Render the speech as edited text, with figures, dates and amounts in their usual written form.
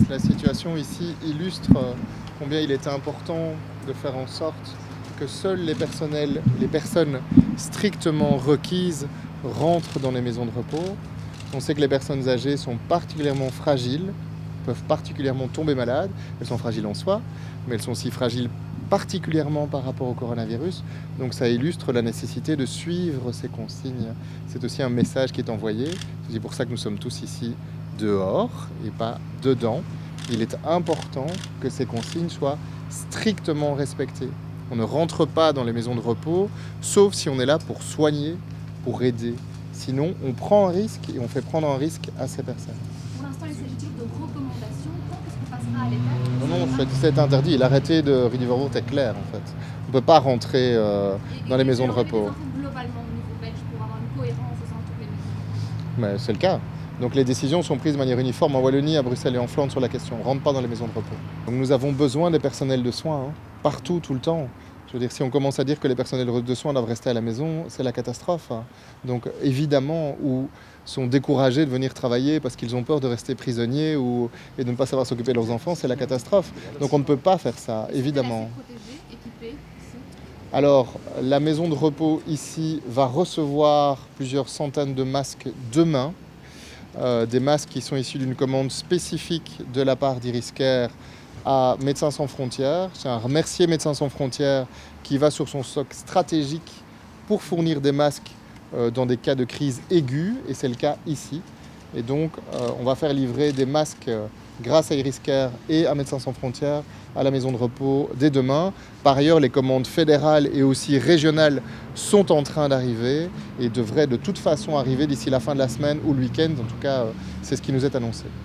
La situation ici illustre combien il est important de faire en sorte que seules les personnes strictement requises rentrent dans les maisons de repos. On sait que les personnes âgées sont particulièrement fragiles, peuvent particulièrement tomber malades. Elles sont fragiles en soi, mais elles sont aussi fragiles particulièrement par rapport au coronavirus. Donc ça illustre la nécessité de suivre ces consignes. C'est aussi un message qui est envoyé. C'est pour ça que nous sommes tous ici dehors et pas dedans. Il est important que ces consignes soient strictement respectées. On ne rentre pas dans les maisons de repos, sauf si on est là pour soigner, pour aider. Sinon, on prend un risque et on fait prendre un risque à ces personnes. Pour l'instant, il s'agit de recommandations. Quand est-ce qu'on passera à l'étape? Non, c'est interdit. L'arrêté de Rudy Verwoerd est clair, en fait. On ne peut pas rentrer dans les maisons de repos. Globalement, au niveau belge, pour avoir une cohérence au sein de toutes les maisons. Mais c'est le cas. Donc les décisions sont prises de manière uniforme en Wallonie, à Bruxelles et en Flandre sur la question. On ne rentre pas dans les maisons de repos. Donc nous avons besoin des personnels de soins, partout, tout le temps. Je veux dire, si on commence à dire que les personnels de soins doivent rester à la maison, c'est la catastrophe. Donc évidemment, ou sont découragés de venir travailler parce qu'ils ont peur de rester prisonniers et de ne pas savoir s'occuper de leurs enfants, c'est la catastrophe. Donc on ne peut pas faire ça, évidemment. Alors, la maison de repos ici va recevoir plusieurs centaines de masques demain. Des masques qui sont issus d'une commande spécifique de la part d'Iriscare à Médecins Sans Frontières. Je tiens à remercier Médecins Sans Frontières qui va sur son stock stratégique pour fournir des masques dans des cas de crise aiguë, et c'est le cas ici. Et donc, on va faire livrer des masques grâce à Iriscare et à Médecins Sans Frontières à la maison de repos dès demain. Par ailleurs, les commandes fédérales et aussi régionales sont en train d'arriver et devraient de toute façon arriver d'ici la fin de la semaine ou le week-end. En tout cas, c'est ce qui nous est annoncé.